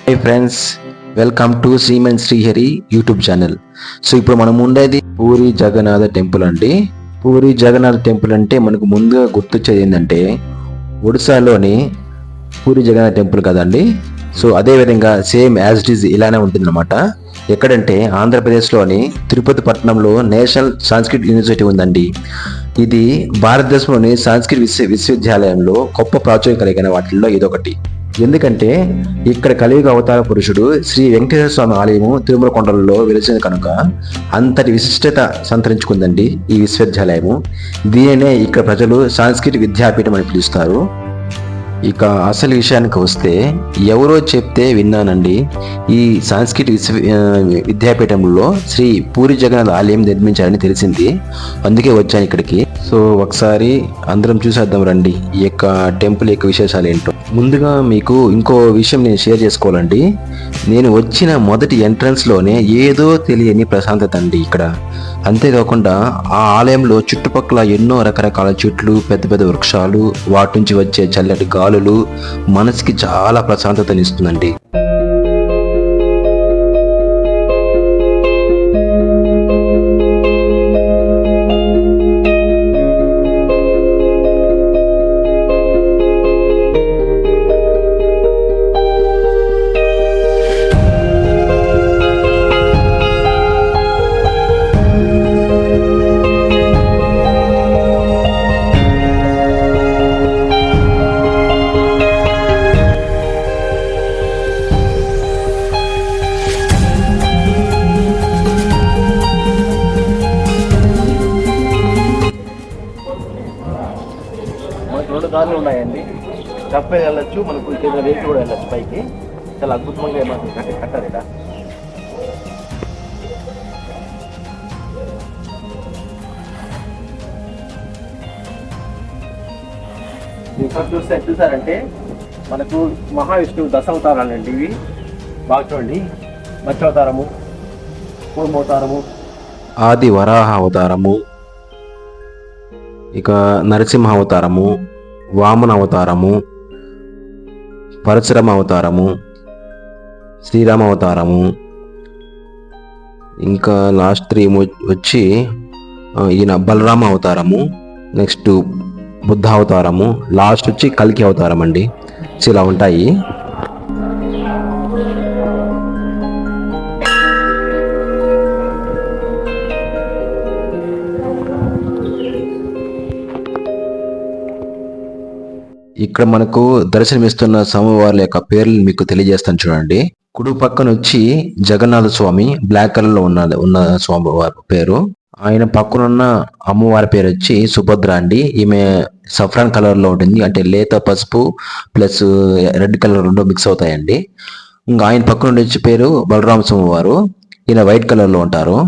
Hi friends, welcome to Shriman Srihari YouTube channel. So ఇప్పుడు మనం ఉండేది పూరి జగన్నాథ టెంపుల్ అండి. పూరి జగన్నాథ టెంపుల్ అంటే మనకు ముందుగా గుర్తొచ్చేది ఏంటంటే ఒడిశాలోని పూరి జగన్నాథ టెంపుల్ కదండి. సో అదే విధంగా సేమ్ యాజ్ ఇట్ ఈజ్ ఇలానే ఉంటుందన్నమాట. ఎక్కడంటే ఆంధ్రప్రదేశ్లోని తిరుపతి పట్టణంలో నేషనల్ సంస్కృత్ యూనివర్సిటీ ఉందండి. ఇది భారతదేశంలోని సంస్కృత్ విశ్వవిద్యాలయంలో గొప్ప ప్రాచుర్యం కలిగిన వాటిల్లో ఇదొకటి. ఎందుకంటే ఇక్కడ కలియుగ అవతార పురుషుడు శ్రీ వెంకటేశ్వర స్వామి ఆలయము తిరుమల కొండలలో వెలిసింది కనుక అంతటి విశిష్టత సంతరించుకుందండి ఈ విశ్వవిద్యాలయము. దీనినే ఇక్కడ ప్రజలు సంస్కృత విద్యాపీఠం అని పిలుస్తారు. ఇక అసలు విషయానికి వస్తే ఎవరో చెప్తే విన్నానండి, ఈ సంస్కృత విద్యాపీఠంలో శ్రీ పూరి జగన్నాథ్ ఆలయం నిర్మించారని తెలిసింది. అందుకే వచ్చాను ఇక్కడికి. సో ఒకసారి అందరం చూసేద్దాం రండి ఈ యొక్క టెంపుల్ యొక్క విశేషాలు ఏంటో. ముందుగా మీకు ఇంకో విషయం నేను షేర్ చేసుకోవాలండి. నేను వచ్చిన మొదటి ఎంట్రన్స్లోనే ఏదో తెలియని ప్రశాంతత అండి ఇక్కడ. అంతేకాకుండా ఆ ఆలయంలో చుట్టుపక్కల ఎన్నో రకరకాల చెట్లు, పెద్ద పెద్ద వృక్షాలు, వాటి నుంచి వచ్చే చల్లటి గాలులు మనసుకి చాలా ప్రశాంతతనిస్తుందండి. రెండు దారులు ఉన్నాయండి. చప్పే వెళ్ళొచ్చు, మనకు కింద రేపు కూడా వెళ్ళొచ్చు పైకి. చాలా అద్భుతంగా ఏమాత్రం కట్టారు ఇక్కడ. ఇక్కడ చూసారంటే మనకు మహావిష్ణువు దశావతారాలండి ఇవి. బాగా చూడండి, మత్స్యావతారము, కూర్మావతారము, ఆది వరాహ అవతారము, ఇక నరసింహ అవతారము, వామన అవతారము, పరశురామ అవతారము, శ్రీరామ అవతారము, ఇంకా లాస్ట్ 3 వచ్చి ఈయన బలరామ అవతారము, నెక్స్ట్ బుద్ధ అవతారము, లాస్ట్ వచ్చి కల్కి అవతారం అండి. ఇలా ఉంటాయి. ఇక్కడ మనకు దర్శనమిస్తున్న స్వామివార్ల యొక్క పేర్లు మీకు తెలియజేస్తాను చూడండి. కుడి పక్కన వచ్చి జగన్నాథ స్వామి, బ్లాక్ కలర్ లో ఉన్న స్వామివారి పేరు. ఆయన పక్కనున్న అమ్మవారి పేరు వచ్చి సుభద్ర అండి. ఈమె సఫ్రాన్ కలర్ లో ఉంటుంది, అంటే లేత పసుపు ప్లస్ రెడ్ కలర్ రెండు మిక్స్ అవుతాయండి. ఇంకా ఆయన పక్కన వచ్చి పేరు బలరామ స్వామివారు, ఈయన వైట్ కలర్ లో ఉంటారు.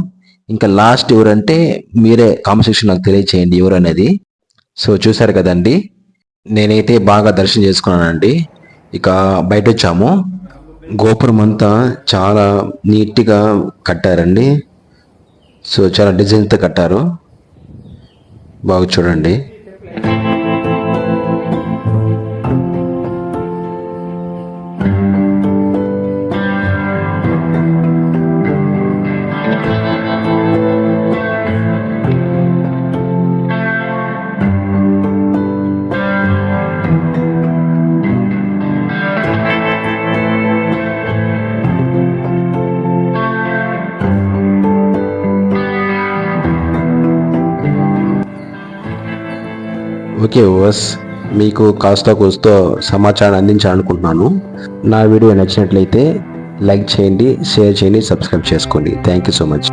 ఇంకా లాస్ట్ ఎవరంటే మీరే కామెంట్ సెక్షన్ నాకు తెలియచేయండి ఎవరు అనేది. సో చూసారు కదండి, నేనైతే బాగా దర్శనం చేసుకున్నానండి. ఇక బయట వచ్చాము. గోపురం అంతా చాలా నీట్గా కట్టారండి. సో చాలా డిజైన్తో కట్టారు, బాగా చూడండి. ఓకే ఓస్, మీకు కాస్త కూస్తో సమాచారం అందించాలనుకుంటున్నాను. నా వీడియో నచ్చినట్లయితే లైక్ చేయండి, షేర్ చేయండి, సబ్స్క్రైబ్ చేసుకోండి. Thank you so much.